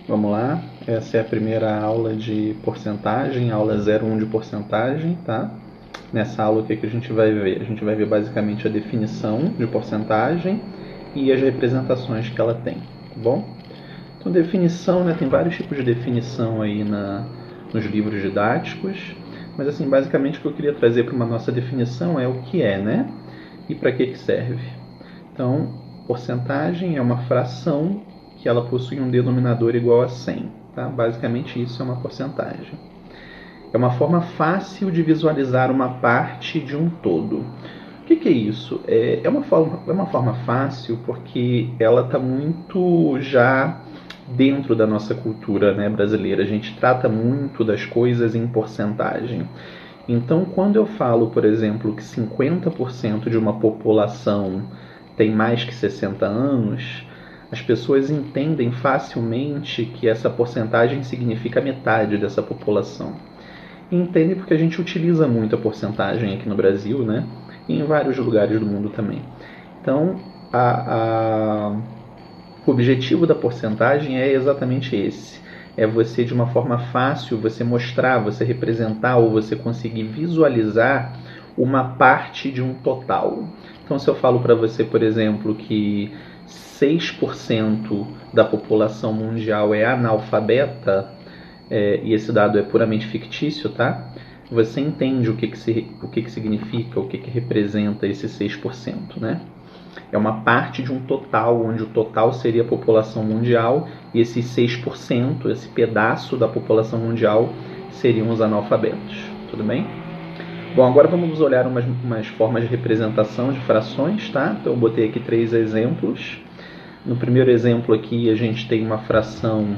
Vamos lá, essa é a primeira aula de porcentagem, aula 01 de porcentagem, tá? Nessa aula o que a gente vai ver? A gente vai ver basicamente a definição de porcentagem e as representações que ela tem, tá bom? Então definição, né, tem vários tipos de definição aí nos livros didáticos, mas assim, basicamente o que eu queria trazer para uma nossa definição é o que é, né? E para que serve. Então, porcentagem é uma fração que ela possui um denominador igual a 100. Tá? Basicamente isso é uma porcentagem. É uma forma fácil de visualizar uma parte de um todo. O que é isso? É uma forma fácil porque ela está muito já dentro da nossa cultura, né, brasileira. A gente trata muito das coisas em porcentagem. Então, quando eu falo, por exemplo, que 50% de uma população tem mais que 60 anos, as pessoas entendem facilmente que essa porcentagem significa metade dessa população. E entendem porque a gente utiliza muito a porcentagem aqui no Brasil, né? E em vários lugares do mundo também. Então, o objetivo da porcentagem é exatamente esse. É você, de uma forma fácil, você mostrar, você representar ou você conseguir visualizar uma parte de um total. Então, se eu falo para você, por exemplo, que 6% da população mundial é analfabeta, e esse dado é puramente fictício, tá? Você entende o que significa, o que representa esse 6%, né? É uma parte de um total, onde o total seria a população mundial e esses 6%, esse pedaço da população mundial, seriam os analfabetos. Tudo bem? Bom, agora vamos olhar umas formas de representação de frações, tá? Então eu botei aqui 3 exemplos. No primeiro exemplo aqui a gente tem uma fração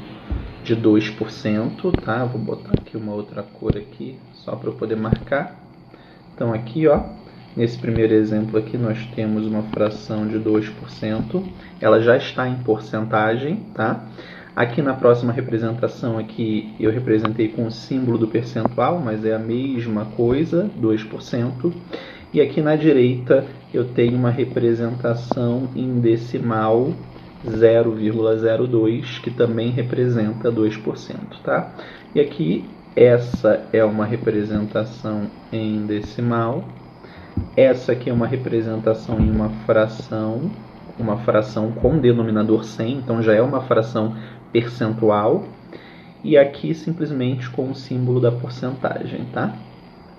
de 2%, tá? Vou botar aqui uma outra cor aqui, só para eu poder marcar. Então aqui, ó, nesse primeiro exemplo aqui nós temos uma fração de 2%, ela já está em porcentagem, tá? Aqui na próxima representação aqui eu representei com o símbolo do percentual, mas é a mesma coisa, 2%. E aqui na direita eu tenho uma representação em decimal 0,02, que também representa 2%, tá? E aqui essa é uma representação em decimal. Essa aqui é uma representação em uma fração com denominador 100, então já é uma fração percentual. E aqui simplesmente com o símbolo da porcentagem, tá?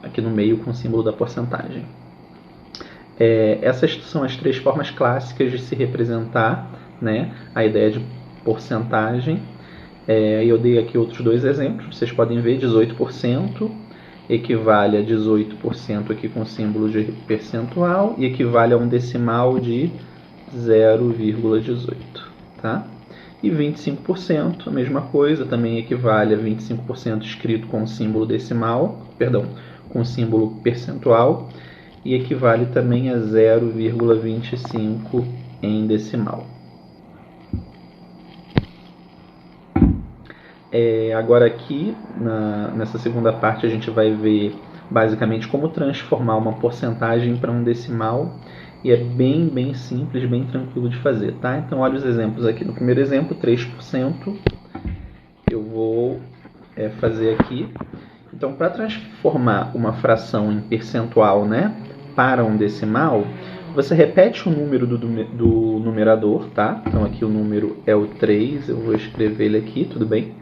Aqui no meio com o símbolo da porcentagem. Essas são as 3 formas clássicas de se representar, né, a ideia de porcentagem. Eu dei aqui outros 2 exemplos, vocês podem ver, 18% equivale a 18% aqui com símbolo de percentual e equivale a um decimal de 0,18, tá? E 25%, a mesma coisa, também equivale a 25% escrito com símbolo decimal, perdão, com símbolo percentual, e equivale também a 0,25 em decimal. Agora aqui, nessa segunda parte, a gente vai ver basicamente como transformar uma porcentagem para um decimal, e é bem simples, bem tranquilo de fazer, tá? Então olha os exemplos aqui. No primeiro exemplo, 3%, eu vou fazer aqui. Então, para transformar uma fração em percentual, né, para um decimal, você repete o número do numerador, tá? Então aqui o número é o 3, eu vou escrever ele aqui, tudo bem?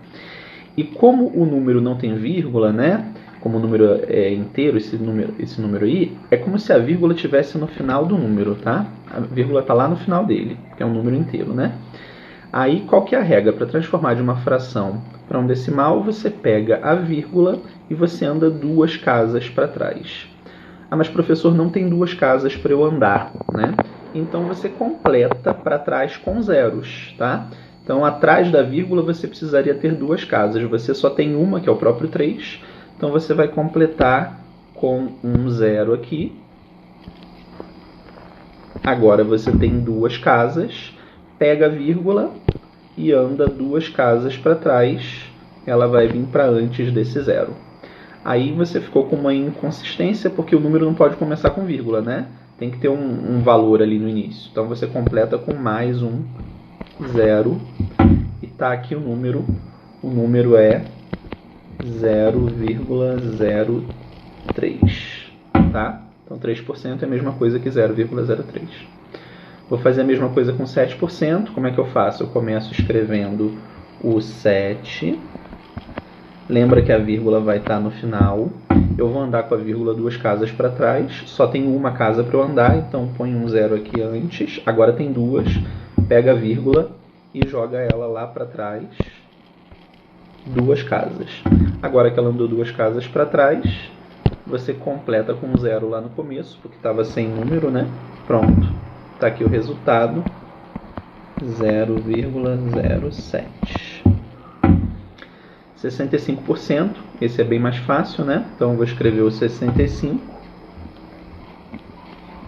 E como o número não tem vírgula, né? Como o número é inteiro, esse número aí, é como se a vírgula estivesse no final do número, tá? A vírgula está lá no final dele, que é um número inteiro, né? Aí, qual que é a regra? Para transformar de uma fração para um decimal, você pega a vírgula e você anda 2 casas para trás. Ah, mas professor, não tem 2 casas para eu andar, né? Então você completa para trás com zeros, tá? Então, atrás da vírgula você precisaria ter 2 casas. Você só tem uma, que é o próprio 3. Então você vai completar com um zero aqui. Agora você tem 2 casas, pega a vírgula e anda 2 casas para trás. Ela vai vir para antes desse zero. Aí você ficou com uma inconsistência, porque o número não pode começar com vírgula, né? Tem que ter um valor ali no início. Então você completa com mais um zero e tá aqui o número é 0,03, tá? Então 3% é a mesma coisa que 0,03. Vou fazer a mesma coisa com 7%. Como é que eu faço? Eu começo escrevendo o 7. Lembra que a vírgula vai estar no final. Eu vou andar com a vírgula 2 casas para trás. Só tem uma casa para eu andar, então põe um 0 aqui antes. Agora tem 2. Pega a vírgula e joga ela lá para trás. 2 casas. Agora que ela andou 2 casas para trás, você completa com um 0 lá no começo, porque estava sem número, né? Pronto. Está aqui o resultado. 0,07. 65%. Esse é bem mais fácil, né? Então eu vou escrever o 65.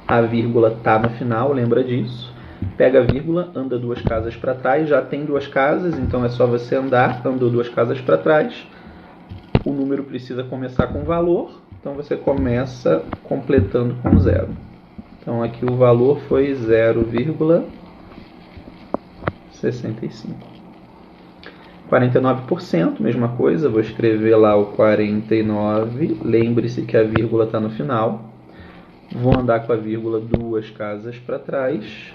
A vírgula está no final, lembra disso. Pega a vírgula, anda 2 casas para trás, já tem 2 casas, então é só você andar, andou 2 casas para trás. O número precisa começar com valor, então você começa completando com 0. Então aqui o valor foi 0,65. 49%, mesma coisa, vou escrever lá o 49, lembre-se que a vírgula está no final. Vou andar com a vírgula 2 casas para trás.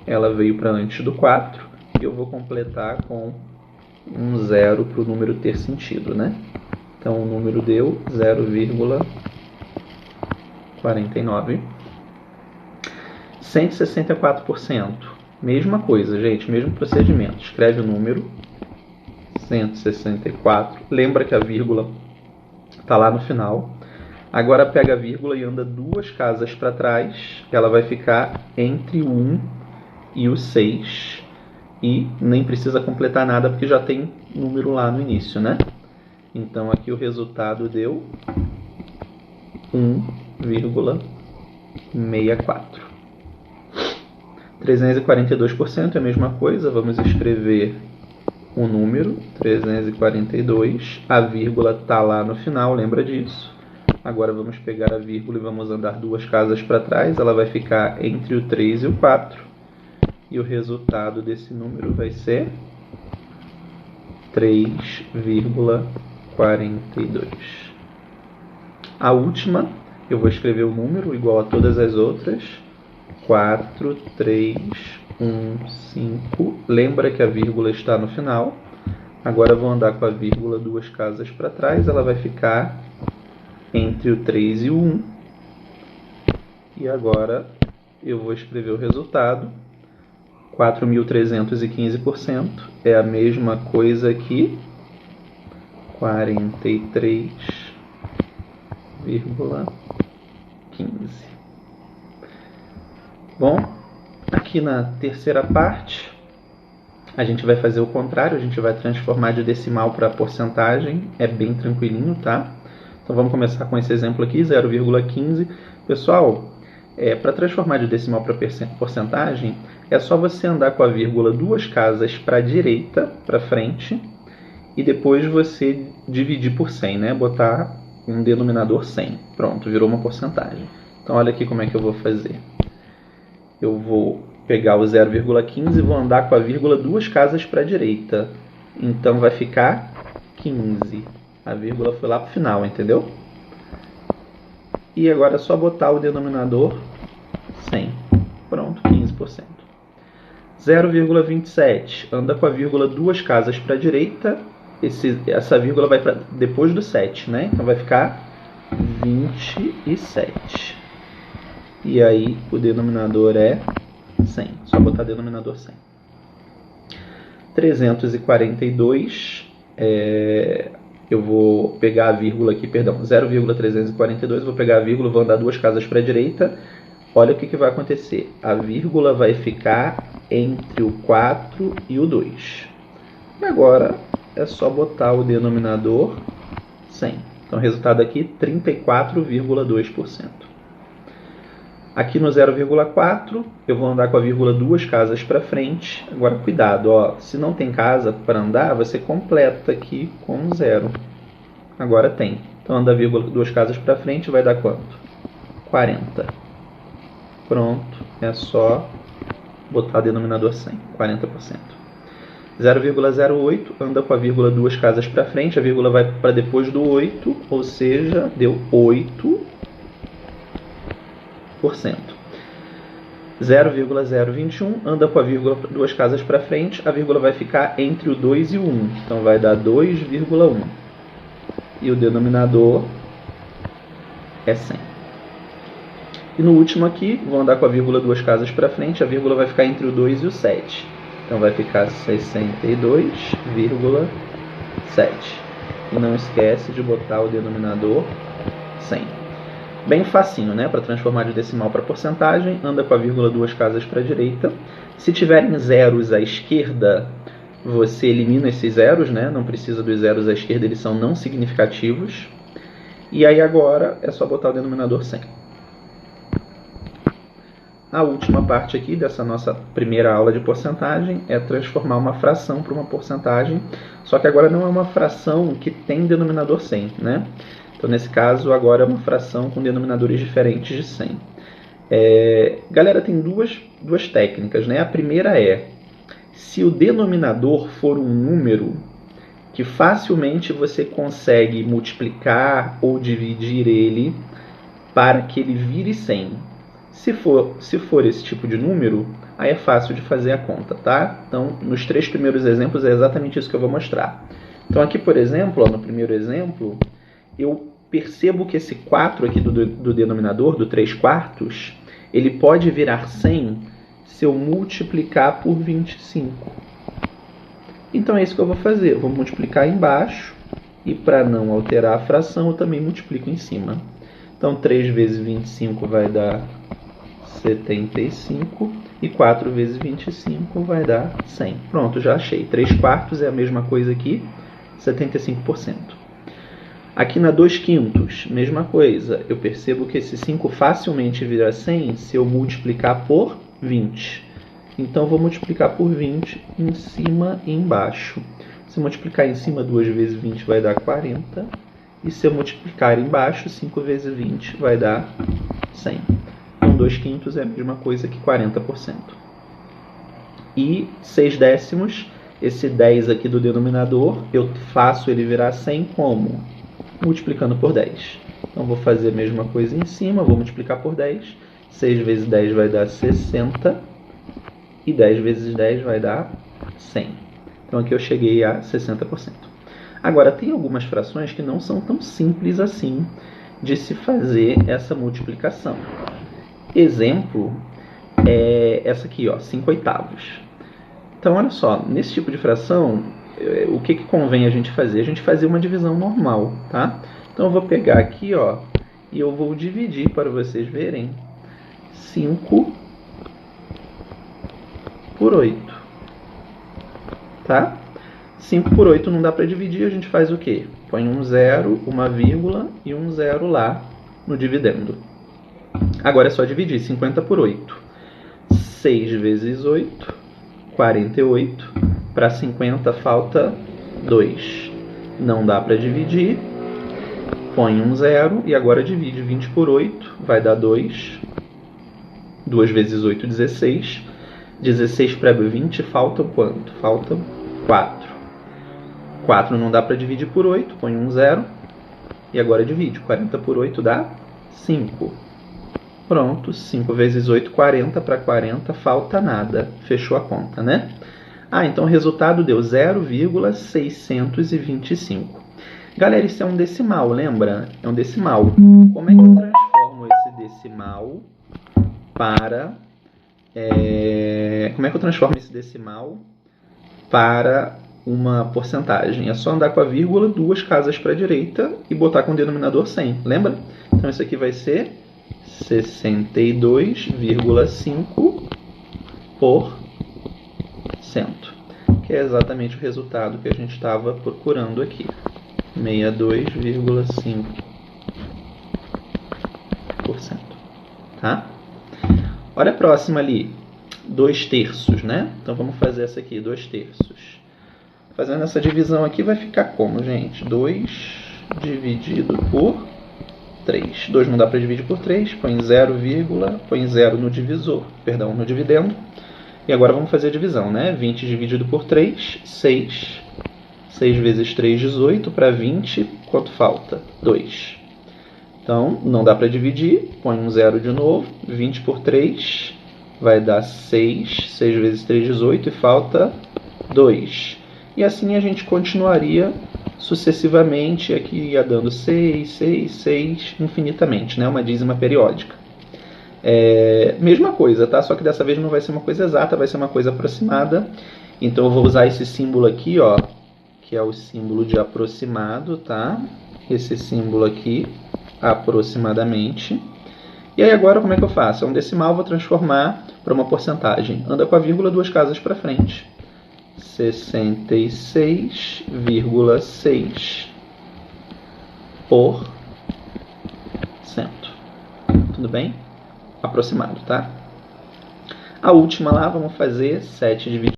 Ela veio para antes do 4 e eu vou completar com um 0 para o número ter sentido, né? Então o número deu 0,49. 164%. Mesma coisa, gente, mesmo procedimento. Escreve o número 164. Lembra que a vírgula está lá no final. Agora pega a vírgula e anda 2 casas para trás. Ela vai ficar entre o 1 e o 6, e nem precisa completar nada porque já tem número lá no início, né? Então aqui o resultado deu 1,64. 342% é a mesma coisa, vamos escrever o número 342, a vírgula está lá no final, lembra disso? Agora vamos pegar a vírgula e vamos andar 2 casas para trás, ela vai ficar entre o 3 e o 4. E o resultado desse número vai ser 3,42. A última, eu vou escrever o número igual a todas as outras. 4, 3, 1, 5. Lembra que a vírgula está no final. Agora eu vou andar com a vírgula 2 casas para trás. Ela vai ficar entre o 3 e o 1. E agora eu vou escrever o resultado. 4.315% é a mesma coisa que 43,15. Bom, aqui na terceira parte, a gente vai fazer o contrário, a gente vai transformar de decimal para porcentagem, é bem tranquilinho, tá? Então vamos começar com esse exemplo aqui, 0,15. Pessoal, para transformar de decimal para porcentagem, é só você andar com a vírgula 2 casas para a direita, para frente, e depois você dividir por 100, né? Botar um denominador 100. Pronto, virou uma porcentagem. Então olha aqui como é que eu vou fazer. Eu vou pegar o 0,15 e vou andar com a vírgula 2 casas para a direita. Então vai ficar 15. A vírgula foi lá para o final, entendeu? E agora é só botar o denominador 100. Pronto, 15%. 0,27. Anda com a vírgula 2 casas para a direita. Essa vírgula vai para depois do 7, né? Então vai ficar 27. E aí o denominador é 100. Só botar denominador 100. 342. Eu vou pegar a vírgula aqui, perdão, 0,342, vou pegar a vírgula, vou andar 2 casas para a direita. Olha o que vai acontecer. A vírgula vai ficar entre o 4 e o 2. E agora é só botar o denominador 100. Então, o resultado aqui, 34,2%. Aqui no 0,4, eu vou andar com a vírgula 2 casas para frente. Agora, cuidado, ó, se não tem casa para andar, você completa aqui com 0. Agora tem. Então, anda a vírgula 2 casas para frente, vai dar quanto? 40. Pronto, é só botar denominador 100, 40%. 0,08 anda com a vírgula 2 casas para frente, a vírgula vai para depois do 8, ou seja, deu 8%. 0,021 anda com a vírgula 2 casas para frente, a vírgula vai ficar entre o 2 e o 1, então vai dar 2,1. E o denominador é 100. E no último aqui, vou andar com a vírgula 2 casas para frente, a vírgula vai ficar entre o 2 e o 7. Então vai ficar 62,7. E não esquece de botar o denominador 100. Bem facinho, né? Para transformar de decimal para porcentagem, anda com a vírgula 2 casas para a direita. Se tiverem zeros à esquerda, você elimina esses zeros, né? Não precisa dos zeros à esquerda, eles são não significativos. E aí agora é só botar o denominador 100. A última parte aqui dessa nossa primeira aula de porcentagem é transformar uma fração para uma porcentagem, só que agora não é uma fração que tem denominador 100, né? Então, nesse caso, agora é uma fração com denominadores diferentes de 100. Galera, tem duas técnicas, né? A primeira é, se o denominador for um número que facilmente você consegue multiplicar ou dividir ele para que ele vire 100. Se for esse tipo de número, aí é fácil de fazer a conta, tá? Então, nos 3 primeiros exemplos é exatamente isso que eu vou mostrar. Então, aqui, por exemplo, ó, no primeiro exemplo, eu percebo que esse 4 aqui do denominador, do 3/4, ele pode virar 100 se eu multiplicar por 25. Então, é isso que eu vou fazer. Eu vou multiplicar embaixo e, para não alterar a fração, eu também multiplico em cima. Então, 3 vezes 25 vai dar 75 e 4 vezes 25 vai dar 100. Pronto, já achei. 3/4 é a mesma coisa aqui, 75%. Aqui na 2/5, mesma coisa. Eu percebo que esse 5 facilmente vira 100 se eu multiplicar por 20. Então, vou multiplicar por 20 em cima e embaixo. Se multiplicar em cima 2 vezes 20 vai dar 40. E se eu multiplicar embaixo, 5 vezes 20 vai dar 100. Então, 2/5 é a mesma coisa que 40%. E 6/10, esse 10 aqui do denominador, eu faço ele virar 100 como? Multiplicando por 10. Então, vou fazer a mesma coisa em cima, vou multiplicar por 10. 6 vezes 10 vai dar 60. E 10 vezes 10 vai dar 100. Então, aqui eu cheguei a 60%. Agora, tem algumas frações que não são tão simples assim de se fazer essa multiplicação. Exemplo é essa aqui, ó, 5/8. Então, olha só, nesse tipo de fração, o que convém a gente fazer? A gente fazer uma divisão normal, tá? Então, eu vou pegar aqui, ó, e eu vou dividir para vocês verem 5 por 8, tá? 5 por 8 não dá para dividir, a gente faz o quê? Põe um 0, uma vírgula e um 0 lá no dividendo. Agora é só dividir 50 por 8. 6 vezes 8, 48. Para 50 falta 2. Não dá para dividir. Põe um 0 e agora divide 20 por 8. Vai dar 2. 2 vezes 8, 16. 16 para 20 falta quanto? Falta 4. 4 não dá para dividir por 8. Põe um 0. E agora divide. 40 por 8 dá 5. Pronto, 5 vezes 8, 40. Para 40 falta nada. Fechou a conta, né? Então o resultado deu 0,625. Galera, isso é um decimal, lembra? É um decimal. Como é que eu transformo esse decimal para... como é que eu transformo esse decimal para uma porcentagem? É só andar com a vírgula 2 casas para a direita e botar com o denominador 100, lembra? Então isso aqui vai ser 62,5%, que é exatamente o resultado que a gente estava procurando aqui. 62,5%. Tá? Olha a próxima ali. 2/3, né? Então vamos fazer essa aqui, 2/3. Fazendo essa divisão aqui vai ficar como, gente? 2 dividido por 3. 2 não dá para dividir por 3. Põe 0, põe 0 no divisor, perdão, no dividendo. E agora vamos fazer a divisão, né? 20 dividido por 3, 6. 6 vezes 3, 18. Para 20, quanto falta? 2. Então, não dá para dividir. Põe um zero de novo. 20 por 3 vai dar 6. 6 vezes 3, 18. E falta 2. E assim a gente continuaria sucessivamente. Aqui ia dando 6, 6, 6, infinitamente, né? Uma dízima periódica. Mesma coisa, tá? Só que dessa vez não vai ser uma coisa exata, vai ser uma coisa aproximada. Então eu vou usar esse símbolo aqui, ó, que é o símbolo de aproximado, tá? Esse símbolo aqui, aproximadamente. E aí agora como é que eu faço? É um decimal, vou transformar para uma porcentagem. Anda com a vírgula 2 casas para frente. 66,6%. Tudo bem? Aproximado, tá? A última lá, vamos fazer 7 dividido.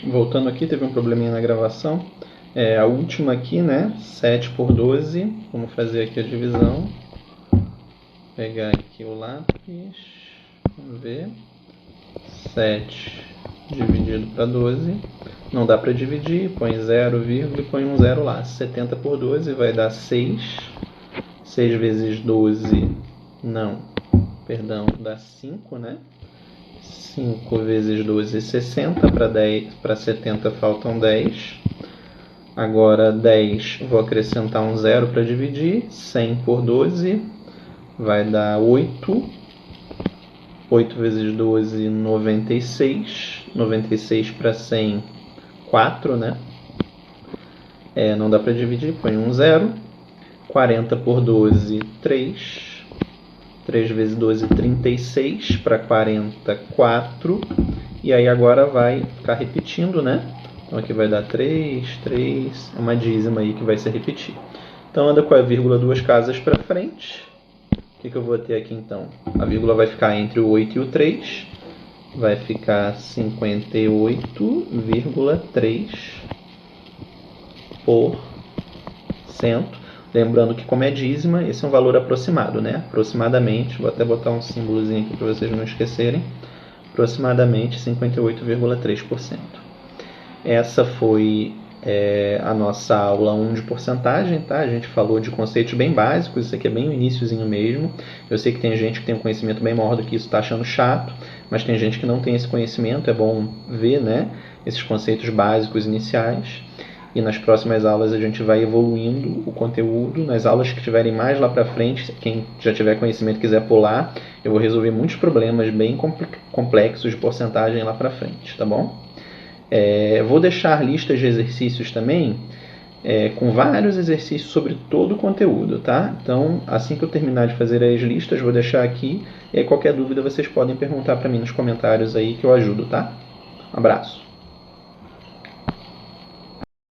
Voltando aqui, teve um probleminha na gravação. A última aqui, né? 7 por 12. Vamos fazer aqui a divisão. Pegar aqui o lápis. Vamos ver. 7 dividido para 12. Não dá para dividir. Põe 0, e põe um 0 lá. 70 por 12 vai dar 6. 6 vezes 12, não. Perdão, dá 5, né? 5 vezes 12, 60. Para 70 faltam 10. Agora 10, vou acrescentar um 0 para dividir. 100 por 12 vai dar 8. 8 vezes 12, 96. 96 para 100, 4, né? Não dá para dividir, põe um 0. 40 por 12, 3. 3 vezes 12, 36. Para 40, 4. E aí agora vai ficar repetindo, né? Então aqui vai dar 3, 3. É uma dízima aí que vai se repetir. Então anda com a vírgula 2 casas para frente. O que eu vou ter aqui então? A vírgula vai ficar entre o 8 e o 3. Vai ficar 58,3%. Lembrando que como é dízima, esse é um valor aproximado, né? Aproximadamente, vou até botar um símbolozinho aqui para vocês não esquecerem. Aproximadamente 58,3%. Essa foi a nossa aula 1 de porcentagem, tá? A gente falou de conceitos bem básicos, isso aqui é bem o iniciozinho mesmo. Eu sei que tem gente que tem um conhecimento bem maior do que isso, está achando chato, mas tem gente que não tem esse conhecimento, é bom ver, né, esses conceitos básicos iniciais. E nas próximas aulas a gente vai evoluindo o conteúdo. Nas aulas que tiverem mais lá para frente, quem já tiver conhecimento e quiser pular, eu vou resolver muitos problemas bem complexos de porcentagem lá para frente, tá bom? Vou deixar listas de exercícios também, com vários exercícios sobre todo o conteúdo, tá? Então, assim que eu terminar de fazer as listas, vou deixar aqui. E aí, qualquer dúvida vocês podem perguntar para mim nos comentários aí que eu ajudo, tá? Um abraço!